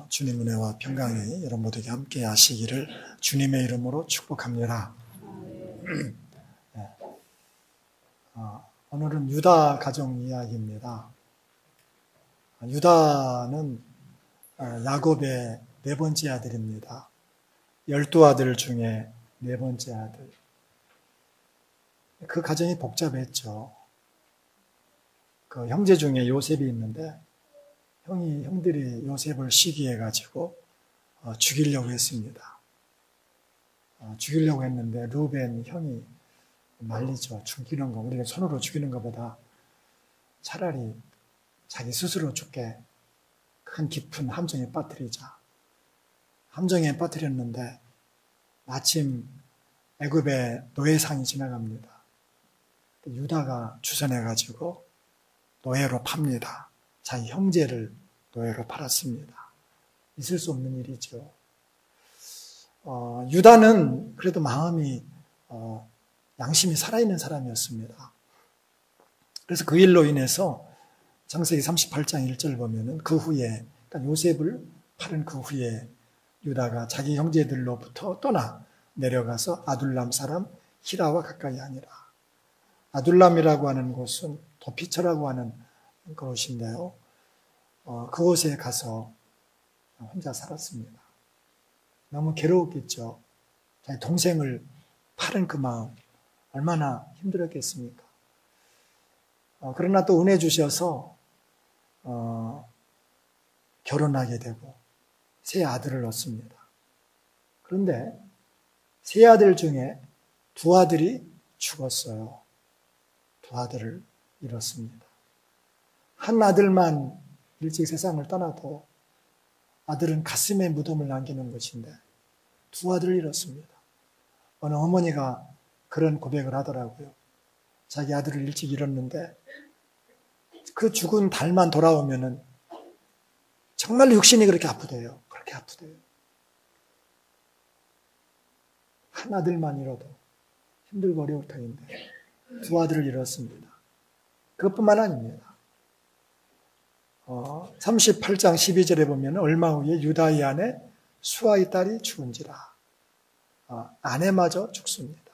주님 은혜와 평강이 여러분 모두에게 함께 하시기를 주님의 이름으로 축복합니다. 네. 오늘은 유다 가정 이야기입니다. 유다는 야곱의 네 번째 아들입니다. 12아들 중에 네 번째 아들. 그 가정이 복잡했죠. 그 형제 중에 요셉이 있는데 형들이 요셉을 시기해가지고 죽이려고 했습니다. 죽이려고 했는데 루벤 형이 말리죠. 죽이는 거, 우리가 손으로 죽이는 것보다 차라리 자기 스스로 죽게 큰 깊은 함정에 빠뜨리자. 함정에 빠뜨렸는데 마침 애굽의 노예상이 지나갑니다. 유다가 주선해가지고 노예로 팝니다. 자기 형제를 노예로 팔았습니다. 있을 수 없는 일이죠. 유다는 그래도 마음이 양심이 살아있는 사람이었습니다. 그래서 그 일로 인해서 창세기 38장 1절 보면은 그 후에, 그러니까 요셉을 팔은 그 후에 유다가 자기 형제들로부터 떠나 내려가서 아둘람 사람 히라와 가까이 하니라. 아둘람이라고 하는 곳은 도피처라고 하는 그곳인데요. 그곳에 가서 혼자 살았습니다. 너무 괴로웠겠죠. 자기 동생을 파는 그 마음 얼마나 힘들었겠습니까? 그러나 또 은혜 주셔서 결혼하게 되고 세 아들을 얻습니다. 그런데 세 아들 중에 두 아들이 죽었어요. 두 아들을 잃었습니다. 한 아들만 일찍 세상을 떠나도 아들은 가슴에 무덤을 남기는 것인데 두 아들을 잃었습니다. 어느 어머니가 그런 고백을 하더라고요. 자기 아들을 일찍 잃었는데 그 죽은 달만 돌아오면은 정말 육신이 그렇게 아프대요. 그렇게 아프대요. 한 아들만 잃어도 힘들고 어려울 터인데 두 아들을 잃었습니다. 그것뿐만 아닙니다. 38장 12절에 보면 얼마 후에 유다의 아내 수아의 딸이 죽은지라. 아내마저 죽습니다.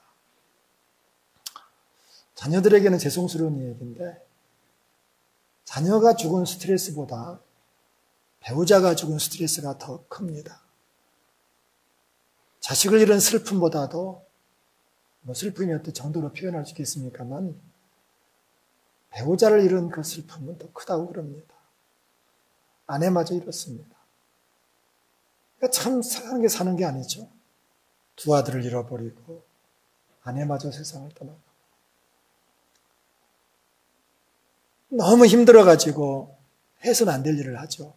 자녀들에게는 죄송스러운 얘기인데 자녀가 죽은 스트레스보다 배우자가 죽은 스트레스가 더 큽니다. 자식을 잃은 슬픔보다도 슬픔이 어떤 정도로 표현할 수 있겠습니까만 배우자를 잃은 그 슬픔은 더 크다고 그럽니다. 아내마저 잃었습니다. 그러니까 참 사는 게 아니죠. 두 아들을 잃어버리고 아내마저 세상을 떠나고 너무 힘들어가지고 해서는 안 될 일을 하죠.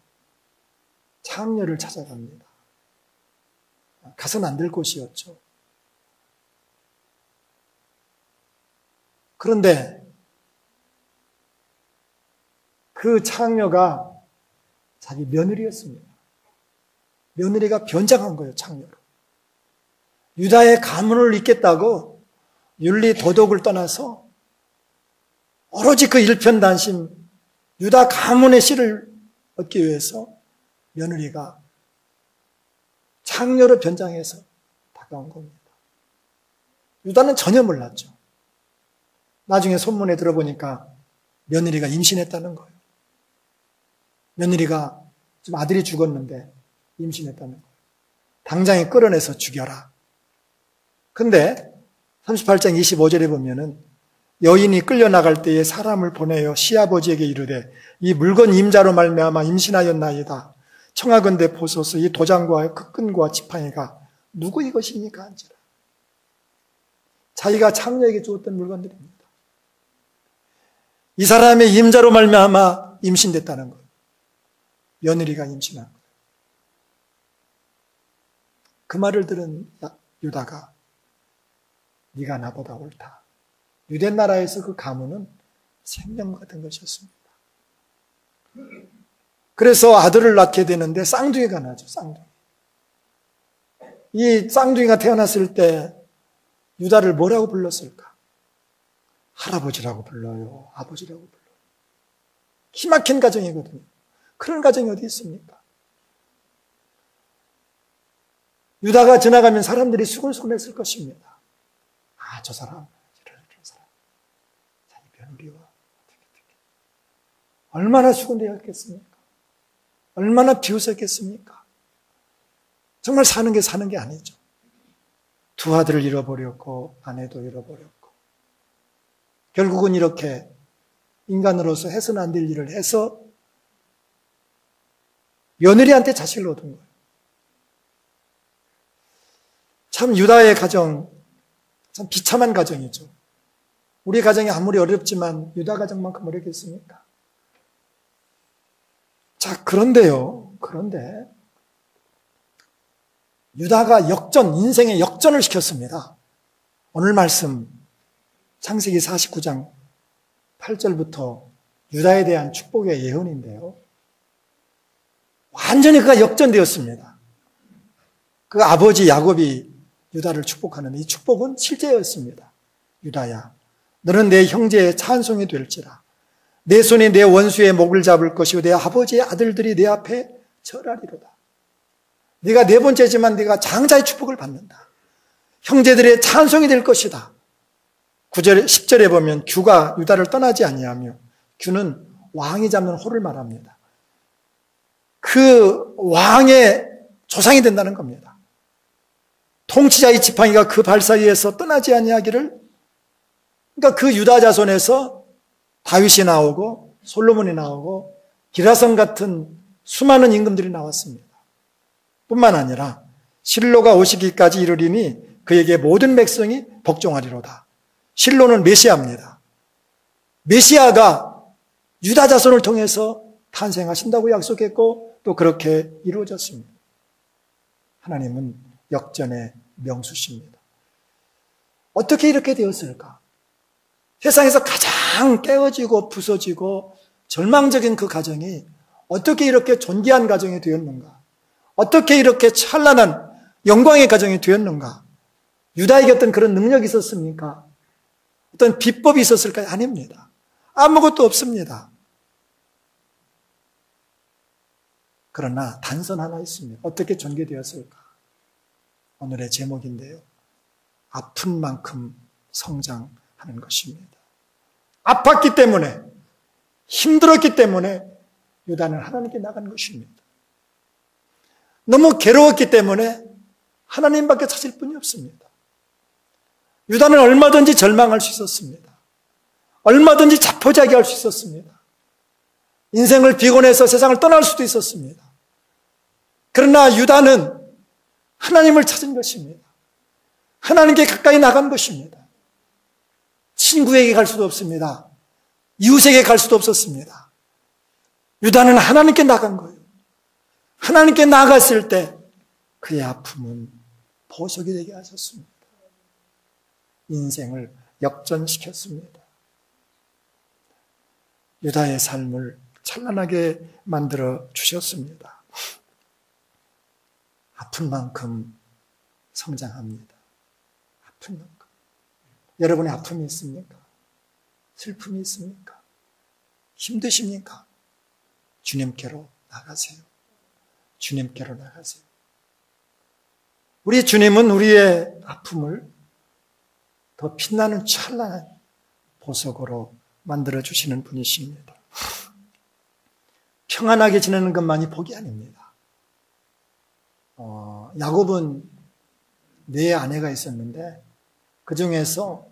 창녀를 찾아갑니다. 가서는 안 될 곳이었죠. 그런데 그 창녀가 자기 며느리였습니다. 며느리가 변장한 거예요, 창녀로. 유다의 가문을 잇겠다고 윤리 도덕을 떠나서 오로지 그 일편단심, 유다 가문의 씨를 얻기 위해서 며느리가 창녀로 변장해서 다가온 겁니다. 유다는 전혀 몰랐죠. 나중에 소문에 들어보니까 며느리가 임신했다는 거예요. 며느리가 지금 아들이 죽었는데 임신했다는 거예요. 당장에 끌어내서 죽여라. 근데 38장 25절에 보면은 여인이 끌려나갈 때에 사람을 보내어 시아버지에게 이르되 이 물건 임자로 말미암아 임신하였나이다. 청하건대 보소서 이 도장과 그 끈과 지팡이가 누구 이것입니까? 한지라. 자기가 창녀에게 주었던 물건들입니다. 이 사람의 임자로 말미암아 임신됐다는 거예요. 며느리가 임신한 거예요. 그 말을 들은 유다가 네가 나보다 옳다. 유대 나라에서 그 가문은 생명 같은 것이었습니다. 그래서 아들을 낳게 되는데 쌍둥이가 나죠. 쌍둥이. 이 쌍둥이가 태어났을 때 유다를 뭐라고 불렀을까? 할아버지라고 불러요. 아버지라고 불러요. 기막힌 가정이거든요. 그런 가정이 어디 있습니까? 유다가 지나가면 사람들이 수근수근했을 것입니다. 아, 저 사람, 이런 사람, 자기 며느리와 어떻게. 얼마나 수근되었겠습니까? 얼마나 비웃었겠습니까? 정말 사는 게 아니죠. 두 아들을 잃어버렸고 아내도 잃어버렸고 결국은 이렇게 인간으로서 해서는 안 될 일을 해서 며느리한테 자식을 얻은 거예요. 참 유다의 가정, 참 비참한 가정이죠. 우리 가정이 아무리 어렵지만 유다 가정만큼 어렵겠습니까? 자, 그런데 유다가 인생의 역전을 시켰습니다. 오늘 말씀 창세기 49장 8절부터 유다에 대한 축복의 예언인데요. 완전히 그가 역전되었습니다. 그 아버지 야곱이 유다를 축복하는 이 축복은 실제였습니다. 유다야, 너는 내 형제의 찬송이 될지라. 내 손이 내 원수의 목을 잡을 것이고 내 아버지의 아들들이 내 앞에 절하리로다. 네가 네 번째지만 네가 장자의 축복을 받는다. 형제들의 찬송이 될 것이다. 9절, 10절에 보면 규가 유다를 떠나지 아니하며 규는 왕이 잡는 호를 말합니다. 그 왕의 조상이 된다는 겁니다. 통치자의 지팡이가 그 발 사이에서 떠나지 아니하기를, 그러니까 그 유다 자손에서 다윗이 나오고 솔로몬이 나오고 기라성 같은 수많은 임금들이 나왔습니다. 뿐만 아니라 실로가 오시기까지 이르리니 그에게 모든 백성이 복종하리로다. 실로는 메시아입니다. 메시아가 유다 자손을 통해서 탄생하신다고 약속했고 또 그렇게 이루어졌습니다. 하나님은 역전의 명수십니다. 어떻게 이렇게 되었을까? 세상에서 가장 깨어지고 부서지고 절망적인 그 가정이 어떻게 이렇게 존귀한 가정이 되었는가? 어떻게 이렇게 찬란한 영광의 가정이 되었는가? 유다에게 어떤 그런 능력이 있었습니까? 어떤 비법이 있었을까요? 아닙니다. 아무것도 없습니다. 그러나 단선 하나 있습니다. 어떻게 전개되었을까? 오늘의 제목인데요. 아픈 만큼 성장하는 것입니다. 아팠기 때문에, 힘들었기 때문에 유다는 하나님께 나간 것입니다. 너무 괴로웠기 때문에 하나님밖에 찾을 분이 없습니다. 유다는 얼마든지 절망할 수 있었습니다. 얼마든지 자포자기할 수 있었습니다. 인생을 비곤해서 세상을 떠날 수도 있었습니다. 그러나 유다는 하나님을 찾은 것입니다. 하나님께 가까이 나간 것입니다. 친구에게 갈 수도 없습니다. 이웃에게 갈 수도 없었습니다. 유다는 하나님께 나간 거예요. 하나님께 나갔을 때 그의 아픔은 보석이 되게 하셨습니다. 인생을 역전시켰습니다. 유다의 삶을 찬란하게 만들어 주셨습니다. 아픈 만큼 성장합니다. 아픈 만큼. 여러분의 아픔이 있습니까? 슬픔이 있습니까? 힘드십니까? 주님께로 나가세요. 주님께로 나가세요. 우리 주님은 우리의 아픔을 더 빛나는 찬란한 보석으로 만들어주시는 분이십니다. 평안하게 지내는 것만이 복이 아닙니다. 야곱은 네 아내가 있었는데 그 중에서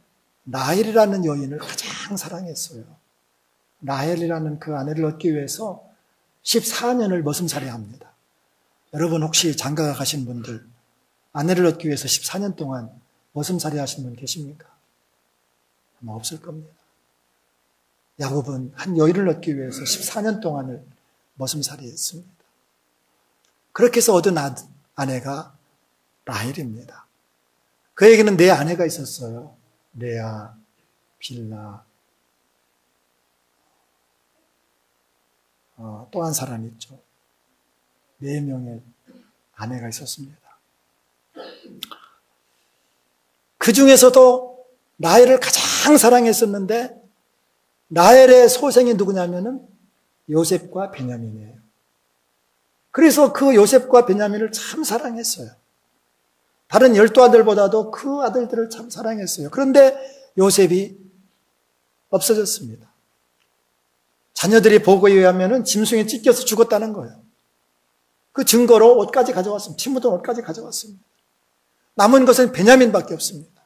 라헬이라는 여인을 가장 사랑했어요. 라헬이라는 그 아내를 얻기 위해서 14년을 머슴살이 합니다. 여러분 혹시 장가 가신 분들 아내를 얻기 위해서 14년 동안 머슴살이 하신 분 계십니까? 아마 없을 겁니다. 야곱은 한 여인을 얻기 위해서 14년 동안을 머슴살이 했습니다. 그렇게 해서 얻은 아내가 라헬입니다. 그에게는 네 아내가 있었어요. 레아, 빌라, 또 한 사람이 있죠. 4명의 아내가 있었습니다. 그 중에서도 라헬을 가장 사랑했었는데 라헬의 소생이 누구냐면은 요셉과 베냐민이에요. 그래서 그 요셉과 베냐민을 참 사랑했어요. 다른 12아들보다도 그 아들들을 참 사랑했어요. 그런데 요셉이 없어졌습니다. 자녀들이 보고에 의하면 짐승에 찢겨서 죽었다는 거예요. 그 증거로 옷까지 가져왔습니다. 피 묻은 옷까지 가져왔습니다. 남은 것은 베냐민밖에 없습니다.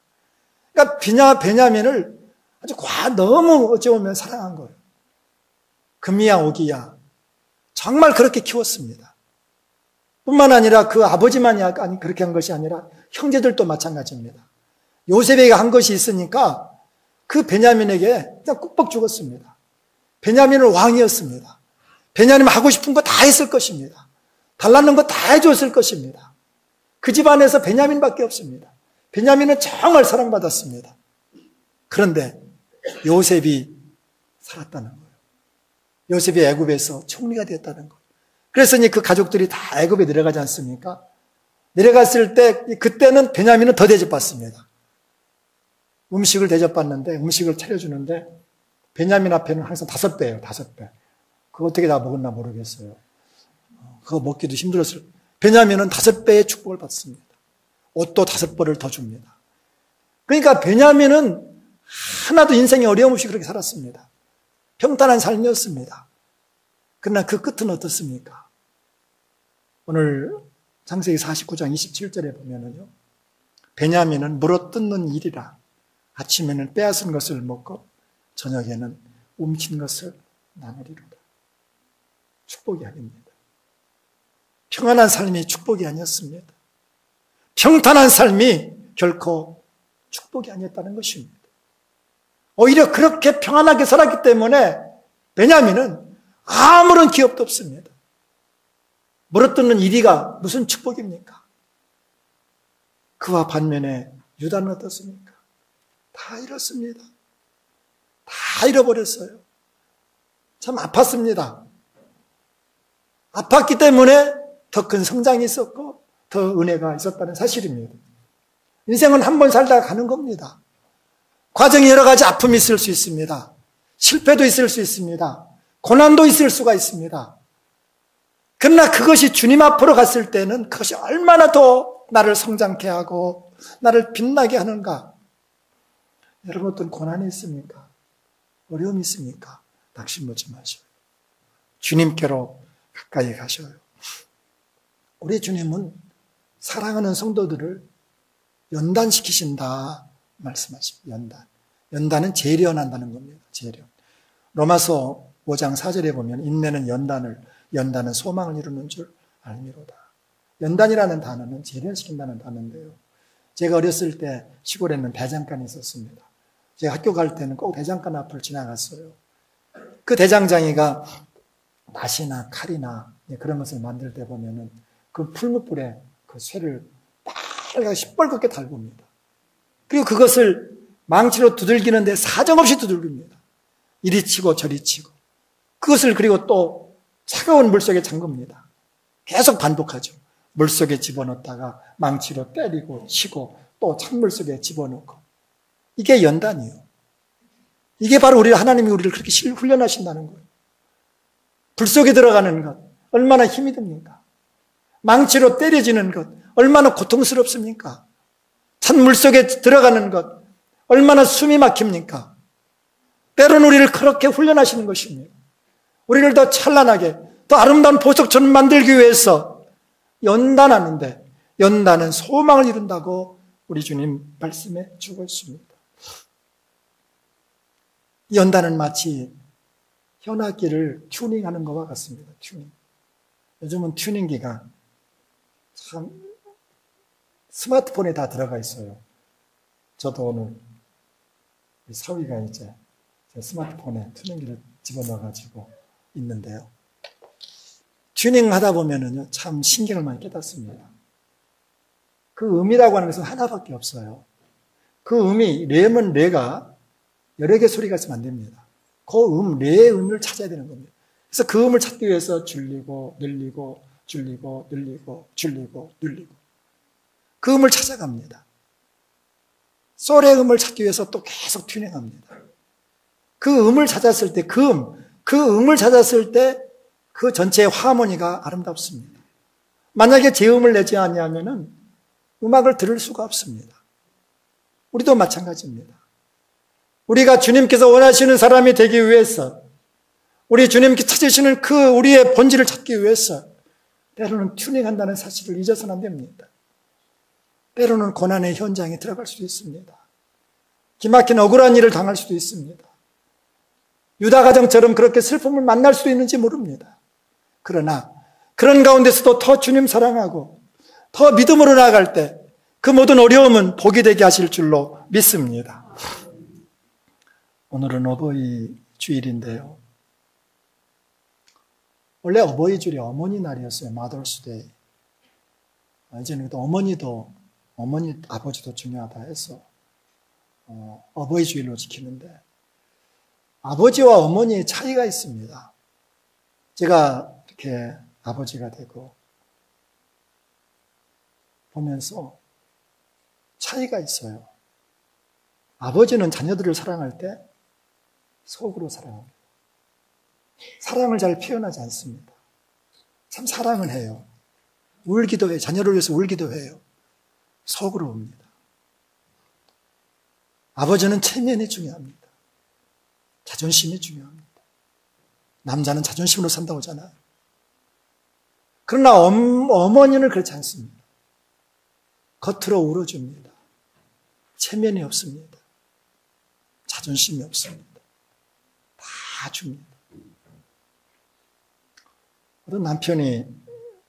그러니까 베냐민을 아주 너무 어찌 보면 사랑한 거예요. 금이야 오기야 정말 그렇게 키웠습니다. 뿐만 아니라 그 아버지만이 그렇게 한 것이 아니라 형제들도 마찬가지입니다. 요셉에게 한 것이 있으니까 그 베냐민에게 그냥 꾹뻑 죽었습니다. 베냐민은 왕이었습니다. 베냐민 하고 싶은 거 다 했을 것입니다. 달라는 거 다 해줬을 것입니다. 그 집안에서 베냐민밖에 없습니다. 베냐민은 정말 사랑받았습니다. 그런데 요셉이 살았다는 거예요. 요셉이 애굽에서 총리가 되었다는 거예요. 그래서 그 가족들이 다 애굽에 내려가지 않습니까? 내려갔을 때 그때는 베냐민은 더 대접받습니다. 음식을 대접받는데 음식을 차려주는데 베냐민 앞에는 항상 5배예요. 5배. 그거 어떻게 다 먹었나 모르겠어요. 그거 먹기도 힘들었을 거예요. 베냐민은 5배의 축복을 받습니다. 옷도 5벌을 더 줍니다. 그러니까 베냐민은 하나도 인생에 어려움 없이 그렇게 살았습니다. 평탄한 삶이었습니다. 그러나 그 끝은 어떻습니까? 오늘 창세기 49장 27절에 보면은요, 베냐민은 물어뜯는 일이라 아침에는 빼앗은 것을 먹고 저녁에는 움킨 것을 나누리로다. 축복이 아닙니다. 평안한 삶이 축복이 아니었습니다. 평탄한 삶이 결코 축복이 아니었다는 것입니다. 오히려 그렇게 평안하게 살았기 때문에 베냐민은 아무런 기업도 없습니다. 물어뜯는 이리가 무슨 축복입니까? 그와 반면에 유다는 어떻습니까? 다 잃었습니다. 다 잃어버렸어요. 참 아팠습니다. 아팠기 때문에 더 큰 성장이 있었고 더 은혜가 있었다는 사실입니다. 인생은 한 번 살다가 가는 겁니다. 과정에 여러 가지 아픔이 있을 수 있습니다. 실패도 있을 수 있습니다. 고난도 있을 수가 있습니다. 그러나 그것이 주님 앞으로 갔을 때는 그것이 얼마나 더 나를 성장케 하고 나를 빛나게 하는가. 여러분 어떤 고난이 있습니까? 어려움이 있습니까? 낙심하지 마셔요. 주님께로 가까이 가셔요. 우리 주님은 사랑하는 성도들을 연단시키신다 말씀하십니다. 연단은 재련한다는 겁니다. 재련. 로마서 5장 4절에 보면 인내는 연단은 소망을 이루는 줄 알미로다. 연단이라는 단어는 재련시킨다는 단어인데요. 제가 어렸을 때 시골에는 대장간이 있었습니다. 제가 학교 갈 때는 꼭 대장간 앞을 지나갔어요. 그 대장장이가 낫이나 칼이나 그런 것을 만들 때 보면은 그 풀무불에 그 쇠를 빨갛게 시뻘겋게 달굽니다. 그리고 그것을 망치로 두들기는데 사정없이 두들깁니다. 이리 치고 저리 치고. 그것을 그리고 또 차가운 물속에 잠깁니다. 계속 반복하죠. 물속에 집어넣었다가 망치로 때리고 치고 또 찬물 속에 집어넣고. 이게 연단이에요. 이게 바로 하나님이 우리를 그렇게 훈련하신다는 거예요. 불 속에 들어가는 것 얼마나 힘이 듭니까? 망치로 때려지는 것 얼마나 고통스럽습니까? 찬물 속에 들어가는 것 얼마나 숨이 막힙니까? 때로는 우리를 그렇게 훈련하시는 것입니다. 우리를 더 찬란하게 더 아름다운 보석처럼 만들기 위해서 연단하는데 연단은 소망을 이룬다고 우리 주님 말씀해 주고 있습니다. 연단은 마치 현악기를 튜닝하는 것과 같습니다. 튜닝. 요즘은 튜닝기가 참 스마트폰에 다 들어가 있어요. 저도 오늘 사위가 이제 제 스마트폰에 튜닝기를 집어넣어가지고 있는데요. 튜닝 하다 보면은요, 참 신경을 많이 깨닫습니다. 그 음이라고 하는 것은 하나밖에 없어요. 그 음이, 레면 레가 여러 개 소리가 있으면 안 됩니다. 그 레의 음을 찾아야 되는 겁니다. 그래서 그 음을 찾기 위해서 줄이고, 늘리고, 줄이고, 늘리고, 줄이고, 늘리고. 그 음을 찾아갑니다. 솔의 음을 찾기 위해서 또 계속 튜닝합니다. 그 음을 찾았을 때, 그 음을 찾았을 때 그 전체의 하모니가 아름답습니다. 만약에 제 음을 내지 않냐면은 음악을 들을 수가 없습니다. 우리도 마찬가지입니다. 우리가 주님께서 원하시는 사람이 되기 위해서, 우리 주님께 찾으시는 그 우리의 본질을 찾기 위해서 때로는 튜닝한다는 사실을 잊어서는 안 됩니다. 때로는 고난의 현장에 들어갈 수도 있습니다. 기막힌 억울한 일을 당할 수도 있습니다. 유다 가정처럼 그렇게 슬픔을 만날 수도 있는지 모릅니다. 그러나 그런 가운데서도 더 주님 사랑하고 더 믿음으로 나아갈 때 그 모든 어려움은 복이 되게 하실 줄로 믿습니다. 오늘은 어버이 주일인데요. 원래 어버이 주일이 어머니 날이었어요. 마더스 데이. 이제는 어머니, 아버지도 중요하다 해서 어버이 주일로 지키는데, 아버지와 어머니의 차이가 있습니다. 제가 이렇게 아버지가 되고 보면서 차이가 있어요. 아버지는 자녀들을 사랑할 때 속으로 사랑합니다. 사랑을 잘 표현하지 않습니다. 참 사랑은 해요. 울기도 해요. 자녀를 위해서 울기도 해요. 속으로 웁니다. 아버지는 체면이 중요합니다. 자존심이 중요합니다. 남자는 자존심으로 산다고 하잖아요. 그러나 어머니는 그렇지 않습니다. 겉으로 울어줍니다. 체면이 없습니다. 자존심이 없습니다. 다 줍니다. 어떤 남편이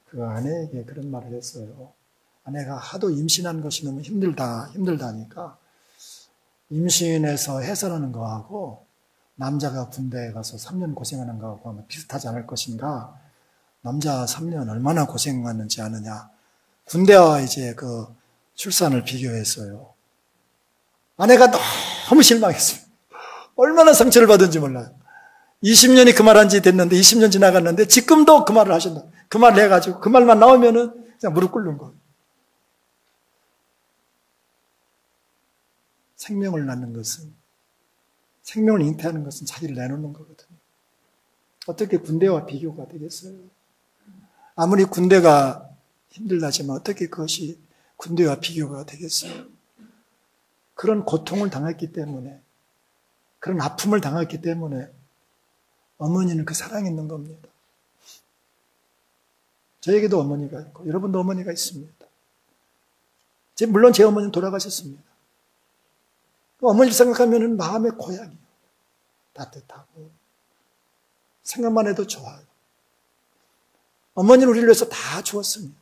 그 아내에게 그런 말을 했어요. 아내가 하도 임신한 것이 너무 힘들다니까 임신해서 해산하는 거하고 남자가 군대에 가서 3년 고생하는 거하고 아마 비슷하지 않을 것인가. 남자 3년 얼마나 고생했는지 아느냐. 군대와 이제 그 출산을 비교했어요. 아내가 너무 실망했어요. 얼마나 상처를 받은지 몰라요. 20년이 그 말한 지 됐는데 20년 지나갔는데 지금도 그 말을 하신다. 그 말을 해가지고 그 말만 나오면은 그냥 무릎 꿇는 거예요. 생명을 낳는 것은, 생명을 잉태하는 것은 자기를 내놓는 거거든요. 어떻게 군대와 비교가 되겠어요? 아무리 군대가 힘들다지만 어떻게 그것이 군대와 비교가 되겠어요? 그런 고통을 당했기 때문에, 그런 아픔을 당했기 때문에 어머니는 그 사랑이 있는 겁니다. 저에게도 어머니가 있고 여러분도 어머니가 있습니다. 물론 제 어머니는 돌아가셨습니다. 어머니를 생각하면 마음의 고향이에요. 따뜻하고 생각만 해도 좋아요. 어머니는 우리를 위해서 다 주었습니다.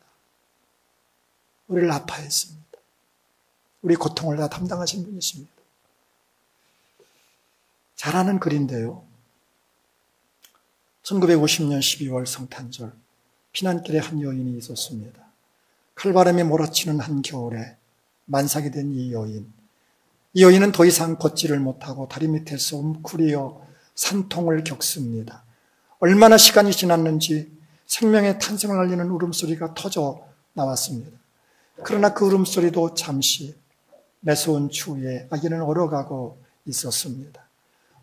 우리를 아파했습니다. 우리 고통을 다 담당하신 분이십니다. 잘 아는 글인데요. 1950년 12월 성탄절, 피난길에 한 여인이 있었습니다. 칼바람이 몰아치는 한겨울에 만삭이 된 이 여인은 더 이상 걷지를 못하고 다리 밑에서 웅크리어 산통을 겪습니다. 얼마나 시간이 지났는지 생명의 탄생을 알리는 울음소리가 터져 나왔습니다. 그러나 그 울음소리도 잠시, 매서운 추위에 아기는 얼어가고 있었습니다.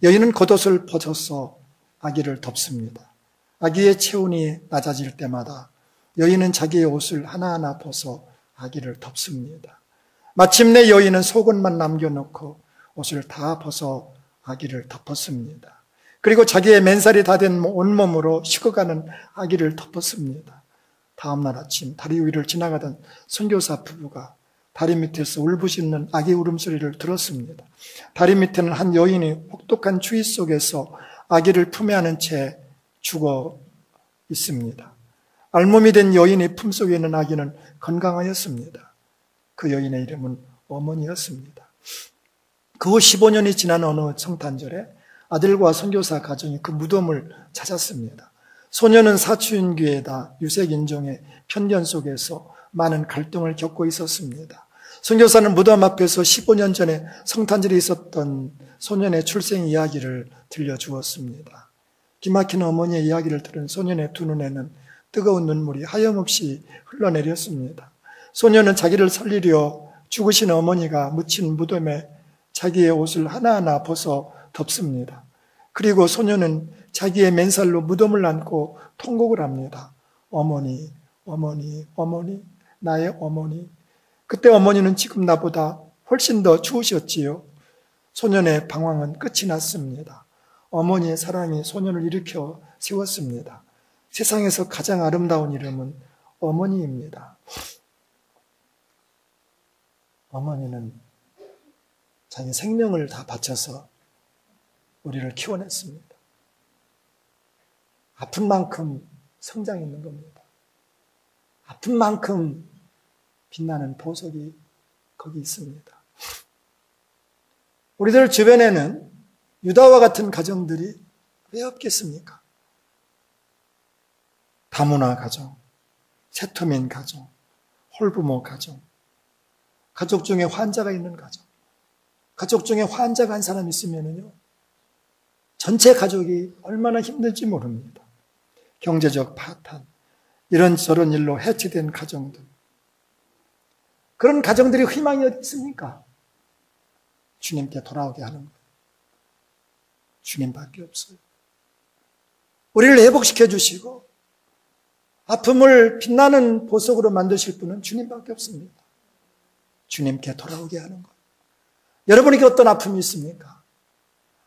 여인은 겉옷을 벗어서 아기를 덮습니다. 아기의 체온이 낮아질 때마다 여인은 자기의 옷을 하나하나 벗어 아기를 덮습니다. 마침내 여인은 속옷만 남겨놓고 옷을 다 벗어 아기를 덮었습니다. 그리고 자기의 맨살이 다 된 온몸으로 식어가는 아기를 덮었습니다. 다음날 아침 다리 위를 지나가던 선교사 부부가 다리 밑에서 울부짖는 아기 울음소리를 들었습니다. 다리 밑에는 한 여인이 혹독한 추위 속에서 아기를 품에 안은 채 죽어 있습니다. 알몸이 된 여인의 품속에 있는 아기는 건강하였습니다. 그 여인의 이름은 어머니였습니다. 그 후 15년이 지난 어느 성탄절에 아들과 선교사 가정이 그 무덤을 찾았습니다. 소녀는 사춘기에다 유색인종의 편견 속에서 많은 갈등을 겪고 있었습니다. 선교사는 무덤 앞에서 15년 전에 성탄절에 있었던 소년의 출생 이야기를 들려주었습니다. 기막힌 어머니의 이야기를 들은 소년의 두 눈에는 뜨거운 눈물이 하염없이 흘러내렸습니다. 소년은 자기를 살리려 죽으신 어머니가 묻힌 무덤에 자기의 옷을 하나하나 벗어 덮습니다. 그리고 소년은 자기의 맨살로 무덤을 안고 통곡을 합니다. 어머니, 어머니, 어머니, 나의 어머니, 그때 어머니는 지금 나보다 훨씬 더 좋으셨지요. 소년의 방황은 끝이 났습니다. 어머니의 사랑이 소년을 일으켜 세웠습니다. 세상에서 가장 아름다운 이름은 어머니입니다. 어머니는 자기 생명을 다 바쳐서 우리를 키워냈습니다. 아픈 만큼 성장했는 겁니다. 아픈 만큼 빛나는 보석이 거기 있습니다. 우리들 주변에는 유다와 같은 가정들이 왜 없겠습니까? 다문화 가정, 세토민 가정, 홀부모 가정, 가족 중에 환자가 있는 가정, 가족 중에 환자가 한 사람 있으면요, 전체 가족이 얼마나 힘들지 모릅니다. 경제적 파탄, 이런저런 일로 해체된 가정들. 그런 가정들이 희망이 어디 있습니까? 주님께 돌아오게 하는 거예요. 주님밖에 없어요. 우리를 회복시켜 주시고 아픔을 빛나는 보석으로 만드실 분은 주님밖에 없습니다. 주님께 돌아오게 하는 거예요. 여러분에게 어떤 아픔이 있습니까?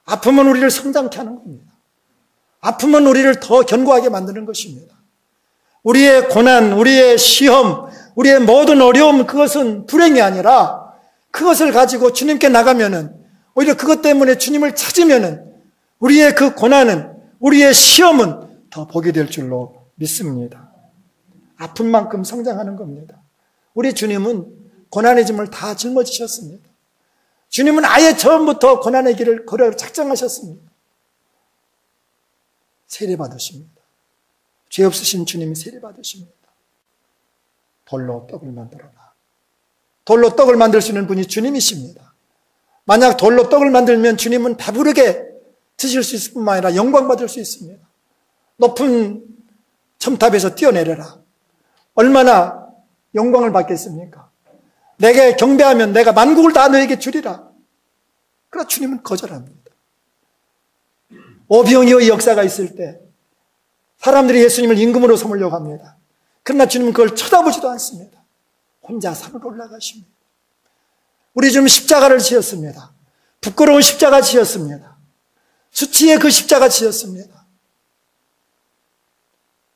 아픔은 우리를 성장케 하는 겁니다. 아픔은 우리를 더 견고하게 만드는 것입니다. 우리의 고난, 우리의 시험, 우리의 모든 어려움, 그것은 불행이 아니라 그것을 가지고 주님께 나가면은, 오히려 그것 때문에 주님을 찾으면은 우리의 그 고난은, 우리의 시험은 더 복이 될 줄로 믿습니다. 아픈 만큼 성장하는 겁니다. 우리 주님은 고난의 짐을 다 짊어지셨습니다. 주님은 아예 처음부터 고난의 길을 걸어 작정하셨습니다. 세례받으십니다. 죄 없으신 주님이 세례받으십니다. 돌로 떡을 만들어라. 돌로 떡을 만들 수 있는 분이 주님이십니다. 만약 돌로 떡을 만들면 주님은 배부르게 드실 수 있을 뿐만 아니라 영광받을 수 있습니다. 높은 첨탑에서 뛰어내려라. 얼마나 영광을 받겠습니까? 내게 경배하면 내가 만국을 다 너에게 주리라. 그러나 주님은 거절합니다. 오병이어의 역사가 있을 때 사람들이 예수님을 임금으로 삼으려고 합니다. 그러나 주님은 그걸 쳐다보지도 않습니다. 혼자 산으로 올라가십니다. 우리 주님은 십자가를 지었습니다. 부끄러운 십자가 지었습니다. 수치의 그 십자가 지었습니다.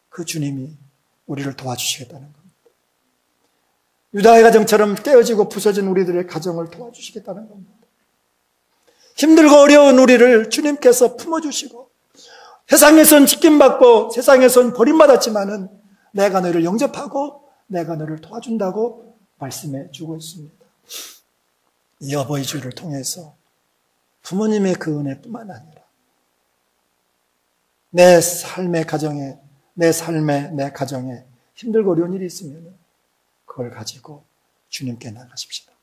그 주님이 우리를 도와주시겠다는 겁니다. 유다의 가정처럼 깨어지고 부서진 우리들의 가정을 도와주시겠다는 겁니다. 힘들고 어려운 우리를 주님께서 품어주시고 세상에선 지킴받고 세상에선 버림받았지만은 내가 너를 영접하고 내가 너를 도와준다고 말씀해 주고 있습니다. 이 어버이 주일을 통해서 부모님의 그 은혜뿐만 아니라 내 삶의 가정에 내 가정에 힘들고 어려운 일이 있으면 그걸 가지고 주님께 나가십시다.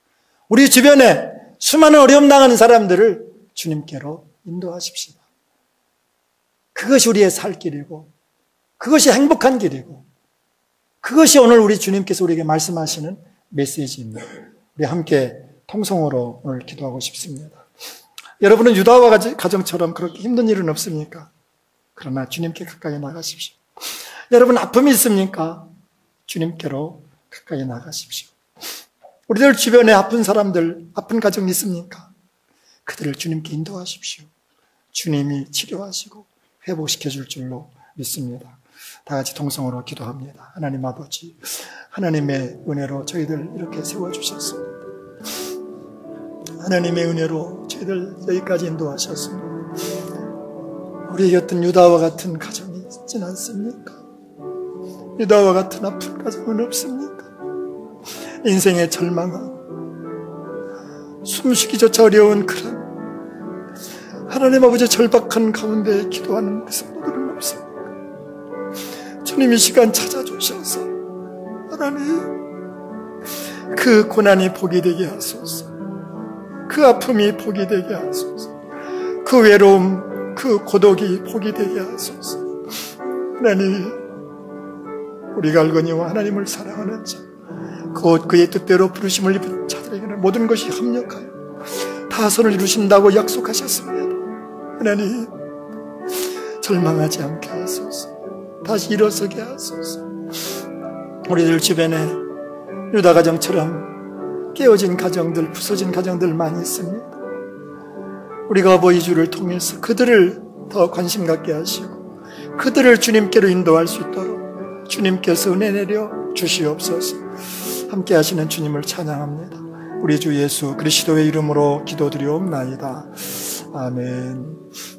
우리 주변에 수많은 어려움 당하는 사람들을 주님께로 인도하십시다. 그것이 우리의 살 길이고 그것이 행복한 길이고 그것이 오늘 우리 주님께서 우리에게 말씀하시는 메시지입니다. 우리 함께 통성으로 오늘 기도하고 싶습니다. 여러분은 유다와 가정처럼 그렇게 힘든 일은 없습니까? 그러나 주님께 가까이 나가십시오. 여러분 아픔이 있습니까? 주님께로 가까이 나가십시오. 우리들 주변에 아픈 사람들, 아픈 가정이 있습니까? 그들을 주님께 인도하십시오. 주님이 치료하시고 회복시켜 줄 줄로 믿습니다. 다 같이 통성으로 기도합니다. 하나님 아버지, 하나님의 은혜로 저희들 이렇게 세워주셨습니다. 하나님의 은혜로 저희들 여기까지 인도하셨습니다. 우리에게 어떤 유다와 같은 가정이 있진 않습니까? 유다와 같은 아픈 가정은 없습니까? 인생에 절망하고 숨쉬기조차 어려운 그런 하나님 아버지 절박한 가운데 기도하는 그 성도들은 없습니까? 주님 이 시간 찾아주셔서 하나님 그 고난이 복이 되게 하소서. 그 아픔이 복이 되게 하소서. 그 외로움, 그 고독이 복이 되게 하소서. 하나님, 우리가 알거니와 하나님을 사랑하는 자, 곧 그의 뜻대로 부르심을 입은 자들에게는 모든 것이 합력하여 다선을 이루신다고 약속하셨습니다. 하나님, 절망하지 않게 하소서. 다시 일어서게 하소서. 우리들 주변에 유다 가정처럼 깨어진 가정들, 부서진 가정들 많이 있습니다. 우리가 아버지 주를 통해서 그들을 더 관심 갖게 하시고 그들을 주님께로 인도할 수 있도록 주님께서 은혜 내려 주시옵소서. 함께 하시는 주님을 찬양합니다. 우리 주 예수 그리스도의 이름으로 기도드리옵나이다. 아멘.